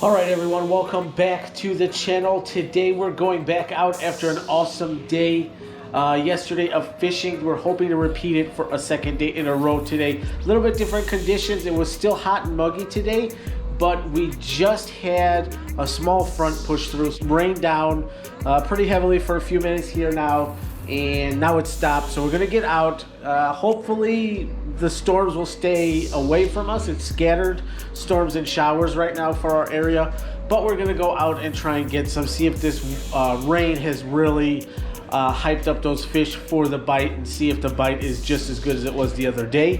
Alright everyone, welcome back to the channel. Today we're going back out after an awesome day yesterday of fishing. We're hoping to repeat it for a second day in a row today. A little bit different conditions. It was still hot and muggy today, but we just had a small front push through. Rained down pretty heavily for a few minutes here now, and now it's stopped. So we're gonna get out. Hopefully the storms will stay away from us. It's scattered storms and showers right now for our area, but we're gonna go out and try and get some, see if this rain has really hyped up those fish for the bite, and see if the bite is just as good as it was the other day.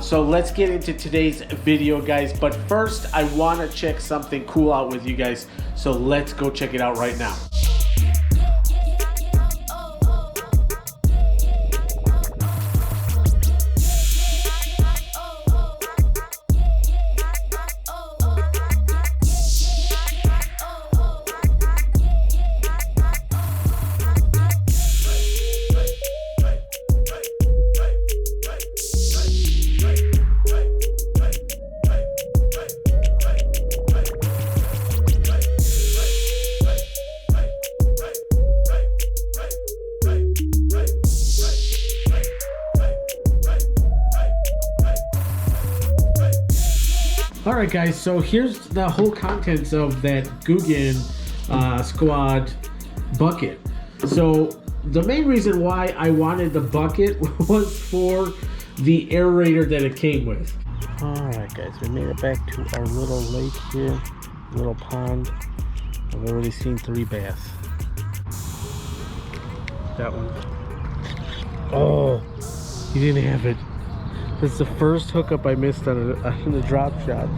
So let's get into today's video, guys, but first I want to check something cool out with you guys, so let's go check it out right now. Alright guys, so here's the whole contents of that Guggen Squad bucket. So the main reason why I wanted the bucket was for the aerator that it came with. Alright guys, we made it back to our little lake here, little pond. I've already seen 3 bass. That one. Oh, you didn't have it. It's the first hookup I missed on the drop shot.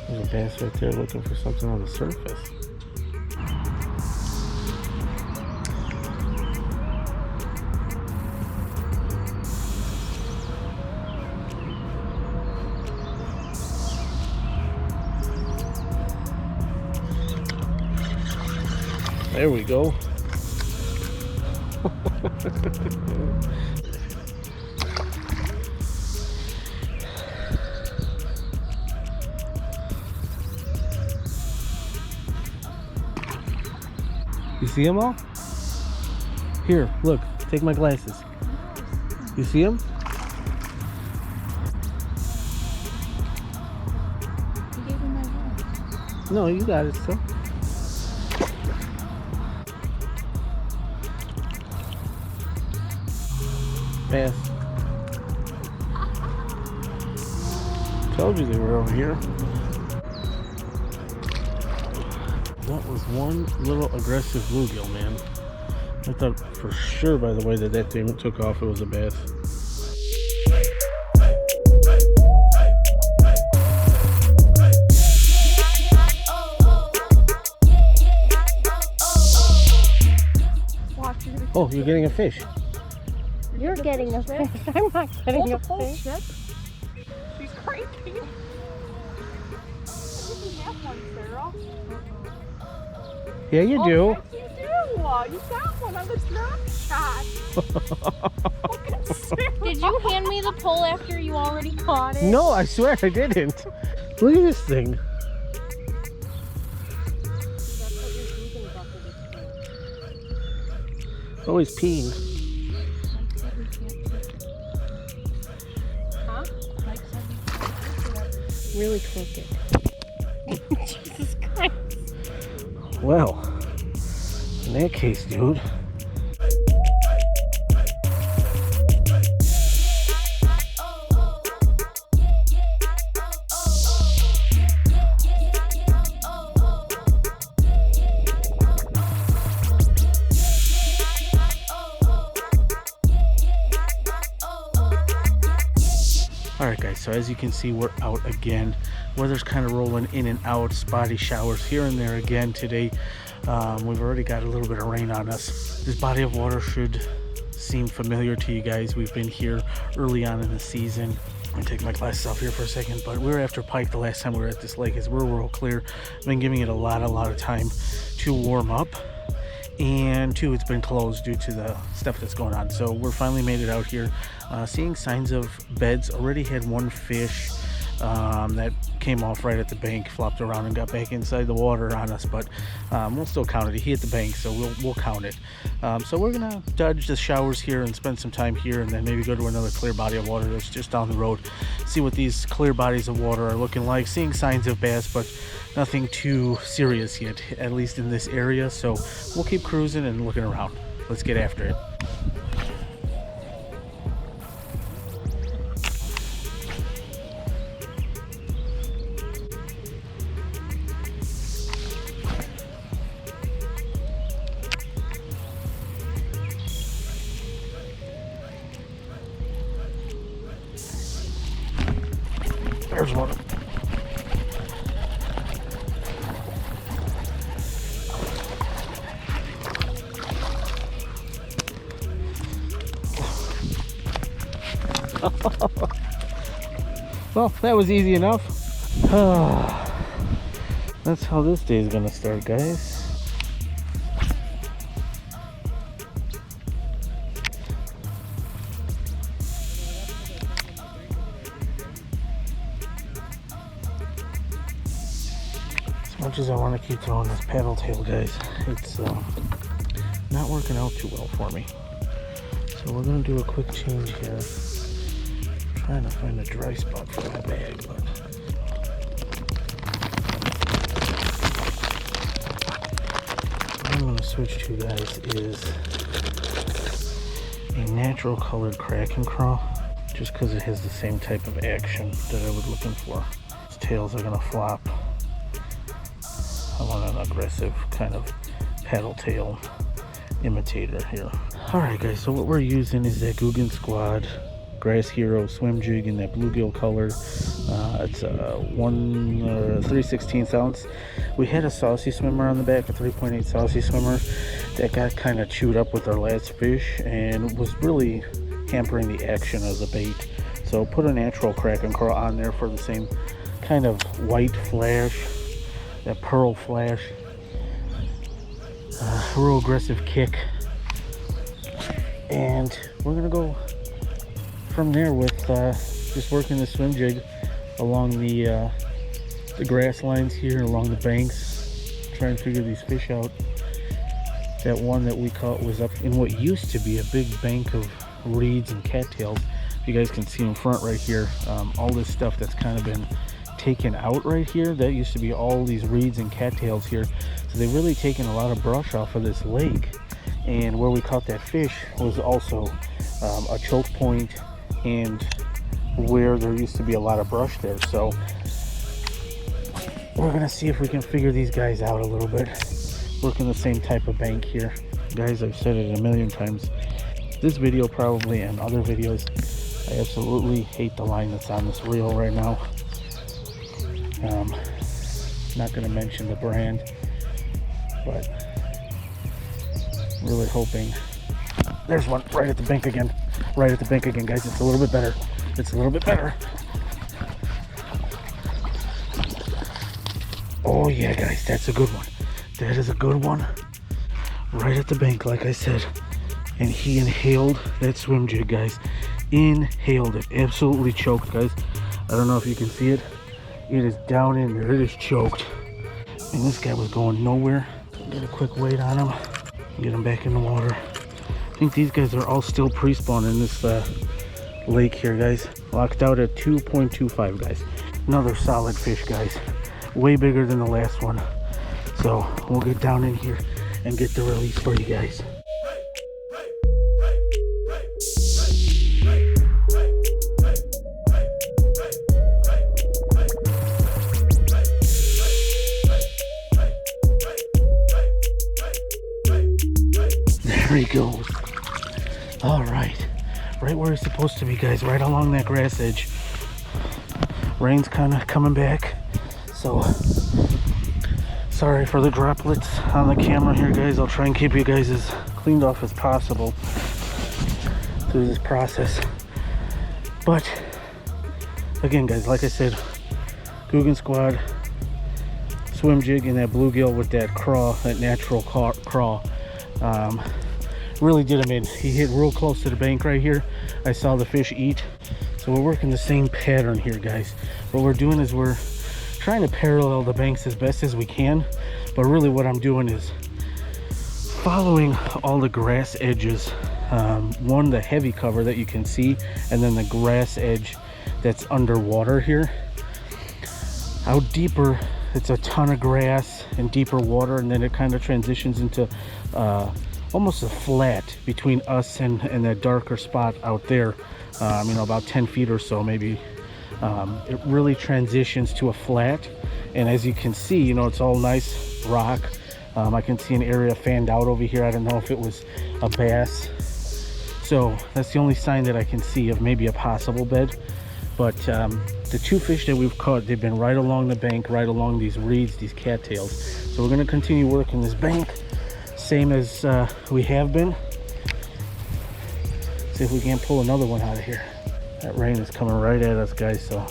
There's a bass right there looking for something on the surface. There we go. You see them all? Here, look, take my glasses. You see them? You gave him my hand. No, you got it still. Bass. Told you they were over here. That was one little aggressive bluegill, man. I thought for sure by the way that thing took off it was a bass. Oh, you're getting a fish. You're getting a fish. I'm not getting a fish. She's crazy. I think you have one, Sarah. Yeah, you do. Yes, you do. You got one on the drop shot. Did you hand me the pole after you already caught it? No, I swear I didn't. Look at this thing. Always peeing. Huh? Really crooked. Jesus Christ. Well, in that case, dude. Alright guys, so as you can see, we're out again. Weather's kind of rolling in and out, spotty showers here and there again today. We've already got a little bit of rain on us. This body of water should seem familiar to you guys. We've been here early on in the season. I'm gonna take my glasses off here for a second, but we were after pike the last time we were at this lake. We're real clear. I've been giving it a lot of time to warm up. and two, it's been closed due to the stuff that's going on. So we're finally made it out here, seeing signs of beds. Already had one fish that came off right at the bank, flopped around and got back inside the water on us, but we'll still count it. He hit the bank, so we'll count it. So we're gonna dodge the showers here and spend some time here, and then maybe go to another clear body of water that's just down the road, see what these clear bodies of water are looking like. Seeing signs of bass, but nothing too serious yet, at least in this area. So we'll keep cruising and looking around. Let's get after it. There's one. Well, that was easy enough. That's how this day is gonna start, guys. As much as I want to keep throwing this paddle tail, guys, it's not working out too well for me. So we're gonna do a quick change here. Trying to find a dry spot for my bag, but what I'm going to switch to, guys, is a natural colored crack and crawl, just because it has the same type of action that I was looking for. Its tails are going to flop. I want an aggressive kind of paddle tail imitator here. Alright, guys, so what we're using is that Guggen Squad Grass Hero swim jig in that bluegill color. It's a 3/16 ounce. We had a saucy swimmer on the back, a 3.8 saucy swimmer, that got kind of chewed up with our last fish and was really hampering the action of the bait. So put a natural crack and crawl on there for the same kind of white flash, that pearl flash, real aggressive kick, and we're gonna go from there with just working the swim jig along the grass lines here, along the banks, try and figure these fish out. That one that we caught was up in what used to be a big bank of reeds and cattails. You guys can see in front right here, all this stuff that's kind of been taken out right here. That used to be all these reeds and cattails here. So they've really taken a lot of brush off of this lake. And where we caught that fish was also a choke point, and where there used to be a lot of brush there. So we're gonna see if we can figure these guys out a little bit, working the same type of bank here. Guys, I've said it a million times, this video probably and other videos, I absolutely hate the line that's on this reel right now. Not gonna mention the brand, but really hoping. There's one right at the bank again. Right at the bank again, guys. It's a little bit better. It's a little bit better. Oh yeah, guys, that's a good one. That is a good one. Right at the bank, like I said. And he inhaled that swim jig, guys. Inhaled it. Absolutely choked, guys. I don't know if you can see it. It is down in there. It is choked. And this guy was going nowhere. Get a quick weight on him. Get him back in the water. I think these guys are all still pre-spawn in this lake here, guys. Locked out at 2.25, guys. Another solid fish, guys. Way bigger than the last one. So we'll get down in here and get the release for you guys. There he goes. All right where he's supposed to be, guys, right along that grass edge. Rain's kind of coming back, so sorry for the droplets on the camera here, guys. I'll try and keep you guys as cleaned off as possible through this process. But again, guys, like I said, Guggen Squad swim jig in that bluegill with that crawl, that natural crawl, really did him in. He hit real close to the bank right here. I saw the fish eat, So we're working the same pattern here, guys. What we're doing is we're trying to parallel the banks as best as we can, but really what I'm doing is following all the grass edges. One, the heavy cover that you can see, and then the grass edge that's underwater here. Out deeper, it's a ton of grass and deeper water, and then it kind of transitions into almost a flat between us and that darker spot out there. You know, about 10 feet or so maybe. It really transitions to a flat, and as you can see, you know, it's all nice rock. I can see an area fanned out over here. I don't know if it was a bass. So that's the only sign that I can see of maybe a possible bed. But the two fish that we've caught, they've been right along the bank, right along these reeds, these cattails. So we're going to continue working this bank, same as we have been. See if we can't pull another one out of here. That rain is coming right at us, guys. So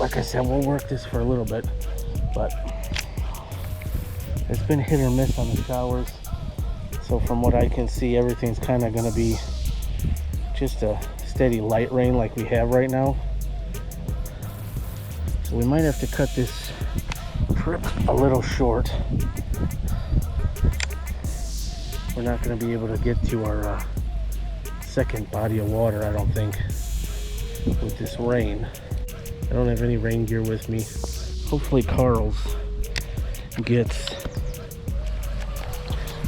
like I said, we'll work this for a little bit, but it's been hit or miss on the showers. So from what I can see, everything's kind of going to be just a steady light rain like we have right now. So we might have to cut this trip a little short. We're not going to be able to get to our second body of water, I don't think, with this rain. I don't have any rain gear with me. Hopefully Carl's gets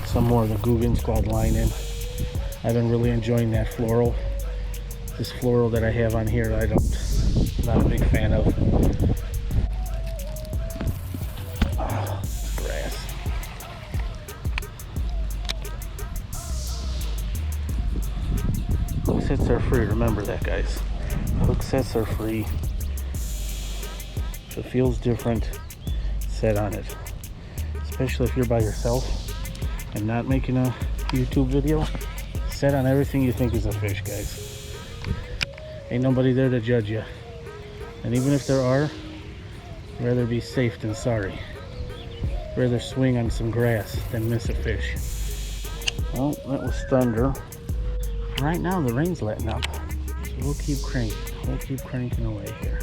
some more of the Guggen Squad line in. I've been really enjoying that floral. This floral that I have on here, I'm not a big fan of. Grass. Hook sets are free, remember that, guys. Hook sets are free. If it feels different, set on it. Especially if you're by yourself and not making a YouTube video, set on everything you think is a fish, guys. Ain't nobody there to judge you. And even if there are, I'd rather be safe than sorry. I'd rather swing on some grass than miss a fish. Well, that was thunder. Right now the rain's letting up, so we'll keep cranking. We'll keep cranking away here.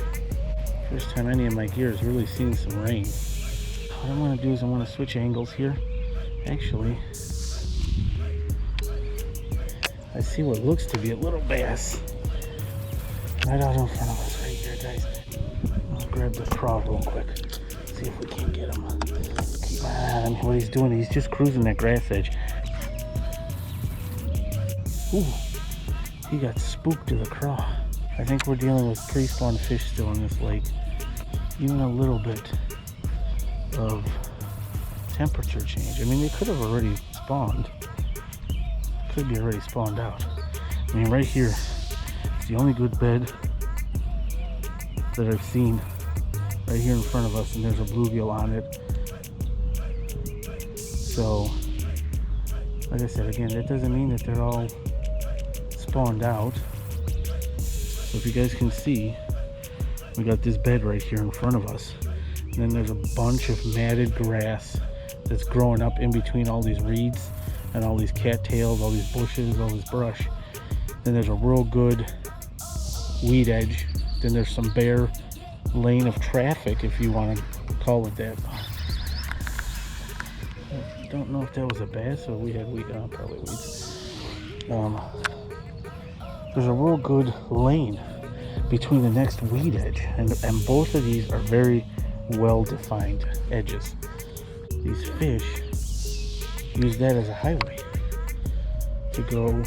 First time any of my gear has really seen some rain. What I'm going to do is I'm going to switch angles here. Actually, I see what looks to be a little bass right out in front of us right here, guys. I'll grab the craw real quick, see if we can't get him. Keep my eye on him. What he's doing, he's just cruising that grass edge. Ooh, he got spooked to the craw. I think we're dealing with pre-spawn fish still in this lake. Even a little bit of temperature change. I mean, they could have already spawned. Could be already spawned out. I mean, right here is the only good bed that I've seen. Right here in front of us, and there's a bluegill on it. So, like I said, again, that doesn't mean that they're all spawned out. So if you guys can see, we got this bed right here in front of us, and then there's a bunch of matted grass that's growing up in between all these reeds and all these cattails, all these bushes, all this brush. Then there's a real good weed edge. Then there's some bare lane of traffic, if you want to call it that. I don't know if that was a bass or we had weed. Probably weeds. There's a real good lane between the next weed edge, and both of these are very well defined edges. These fish use that as a highway to go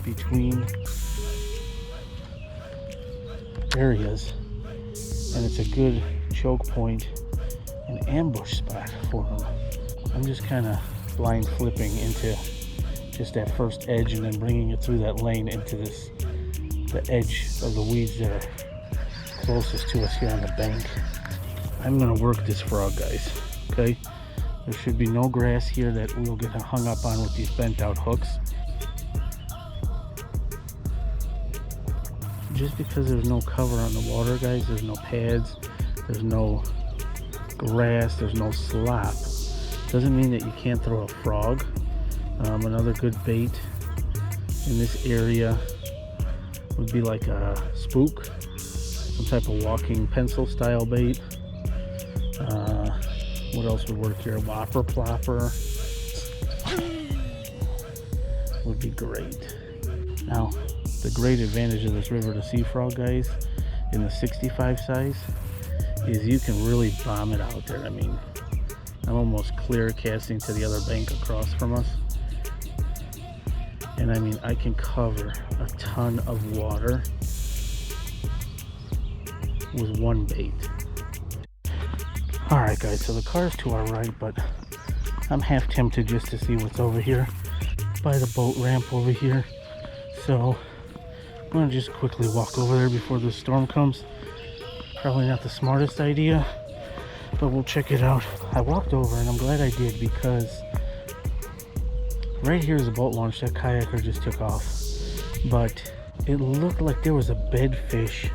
between areas, and it's a good choke point and ambush spot for them. I'm just kind of blind flipping into just that first edge and then bringing it through that lane into the edge of the weeds that are closest to us here on the bank. I'm gonna work this frog, guys, okay? There should be no grass here that we'll get hung up on with these bent out hooks. Just because there's no cover on the water, guys, there's no pads, there's no grass, there's no slop, doesn't mean that you can't throw a frog. Another good bait in this area would be like a spook, some type of walking pencil style bait. What else would work here? Whopper plopper would be great. Now, the great advantage of this river to sea frog, guys, in the 65 size, is you can really bomb it out there. I mean, I'm almost clear casting to the other bank across from us. And I mean, I can cover a ton of water with one bait. Alright guys, so the car's to our right, but I'm half tempted just to see what's over here by the boat ramp over here. So I'm gonna just quickly walk over there before the storm comes. Probably not the smartest idea, but we'll check it out. I walked over and I'm glad I did, because right here is a boat launch. That kayaker just took off, but it looked like there was a bedfish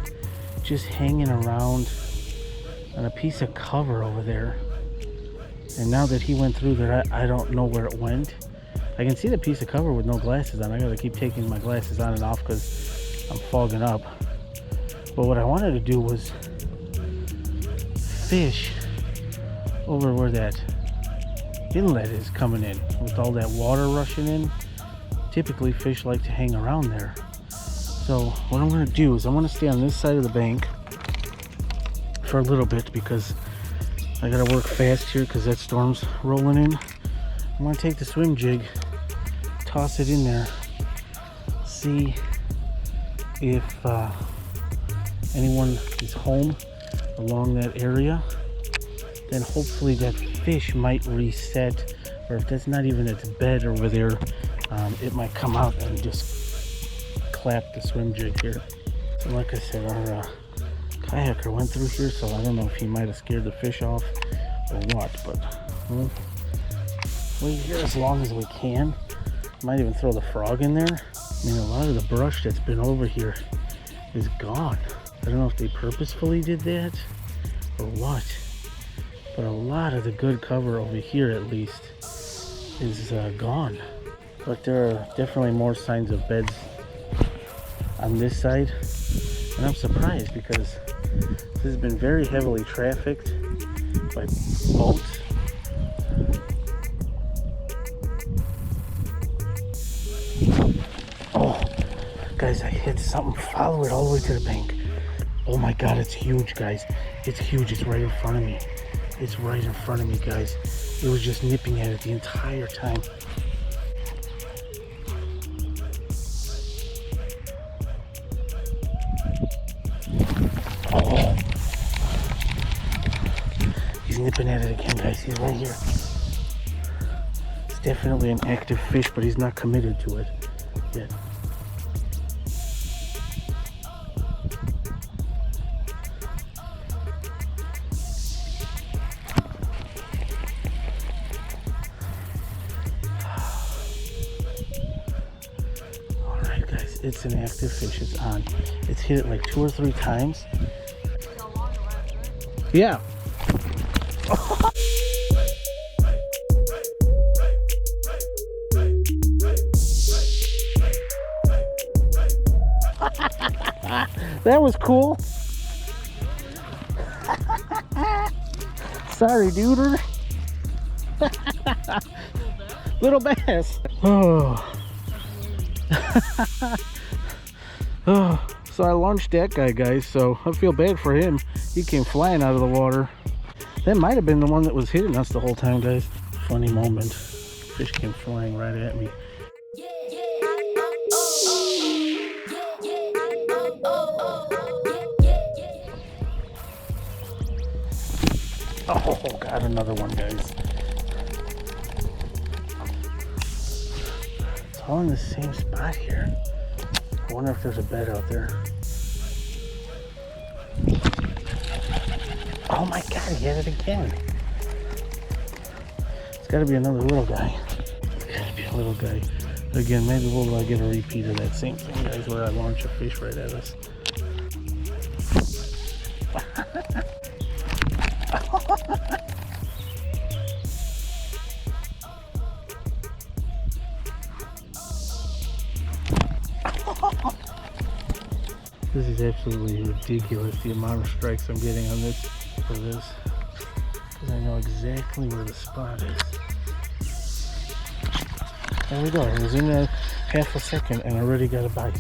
just hanging around on a piece of cover over there. And now that he went through there, I don't know where it went. I can see the piece of cover with no glasses on. I gotta keep taking my glasses on and off because I'm fogging up. But what I wanted to do was fish over where that inlet is coming in. With all that water rushing in, typically fish like to hang around there. So what I'm gonna do is I'm gonna stay on this side of the bank for a little bit, because I gotta work fast here because that storm's rolling in. I'm gonna take the swim jig, toss it in there, see if anyone is home along that area. Then hopefully that fish might reset, or if that's not even its bed over there, it might come out and just clap the swim jig here. So like I said, our kayaker went through here, so I don't know if he might have scared the fish off or what, but we'll wait here as long as we can. Might even throw the frog in there. I mean, a lot of the brush that's been over here is gone. I don't know if they purposefully did that or what, but a lot of the good cover over here at least is gone. But there are definitely more signs of beds on this side, and I'm surprised because this has been very heavily trafficked by boats. Oh, guys, I hit something. Follow it all the way to the bank. Oh my god, it's huge, guys. It's huge. It's right in front of me. It's right in front of me, guys. It was just nipping at it the entire time. Oh, he's nipping at it again, guys. He's right here. It's definitely an active fish, but he's not committed to it yet. Alright guys, it's an active fish. It's on. It's hit it like 2 or 3 times. Yeah. That was cool. Sorry, duder. Little bass. Oh. Oh. So I launched that guy, guys, so I feel bad for him. He came flying out of the water. That might have been the one that was hitting us the whole time, guys. Funny moment. Fish came flying right at me. Oh, got another one, guys. It's all in the same spot here. I wonder if there's a bed out there. Oh my god, he had it again. It's gotta be another little guy. It's gotta be a little guy. Again, maybe we'll get a repeat of that same thing, guys, where I launch a fish right at us. is absolutely ridiculous, the amount of strikes I'm getting on this for this, because I know exactly where the spot is. There we go. It was in there half a second and already got a bite.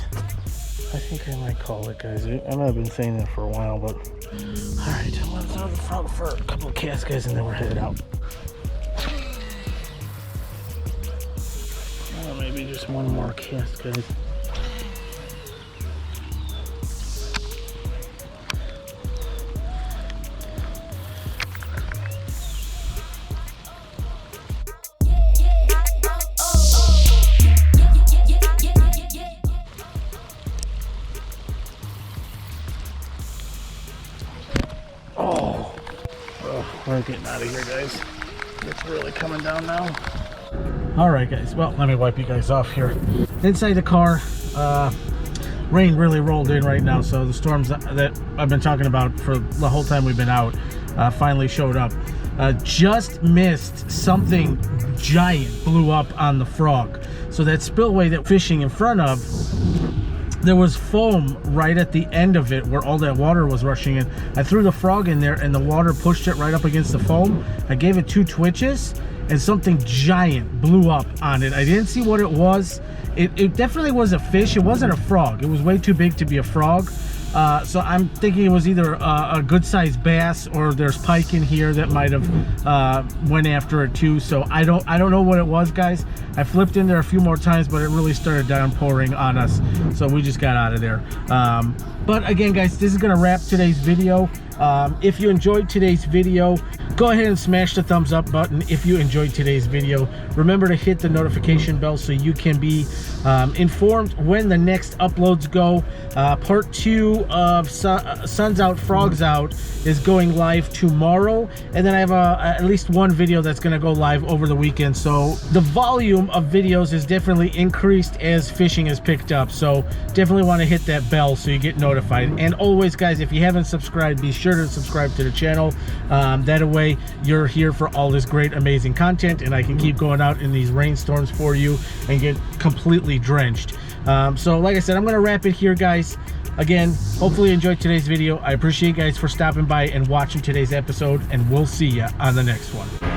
I think I might call it, guys. I know I've been saying that for a while, but alright, I'm gonna throw the frog for a couple of casts, guys, and then we're headed out. Maybe just one more cast, guys. We're getting out of here, guys. It's really coming down now. All right, guys. Well, let me wipe you guys off here. Inside the car, rain really rolled in right now, so the storms that I've been talking about for the whole time we've been out finally showed up. Just missed something giant blew up on the frog. So that spillway that fishing in front of, there was foam right at the end of it where all that water was rushing in. I threw the frog in there and the water pushed it right up against the foam. I gave it 2 twitches and something giant blew up on it. I didn't see what it was. It definitely was a fish. It wasn't a frog. It was way too big to be a frog. So I'm thinking it was either a good-sized bass or there's pike in here that might have went after it too. So I don't know what it was, guys. I flipped in there a few more times, but it really started downpouring on us, so we just got out of there. But again, guys, this is gonna wrap today's video. If you enjoyed today's video, go ahead and smash the thumbs up button. If you enjoyed today's video, remember to hit the notification bell so you can be informed when the next uploads go. Part 2 of Sun's Out, Frogs Out is going live tomorrow, and then I have at least one video that's going to go live over the weekend. So the volume of videos is definitely increased as fishing has picked up, so definitely want to hit that bell so you get notified. And always, guys, if you haven't subscribed, be sure to subscribe to the channel. That way you're here for all this great, amazing content, and I can keep going out in these rainstorms for you and get completely drenched. So like I said, I'm going to wrap it here, guys. Again, hopefully you enjoyed today's video. I appreciate you guys for stopping by and watching today's episode, and we'll see you on the next one.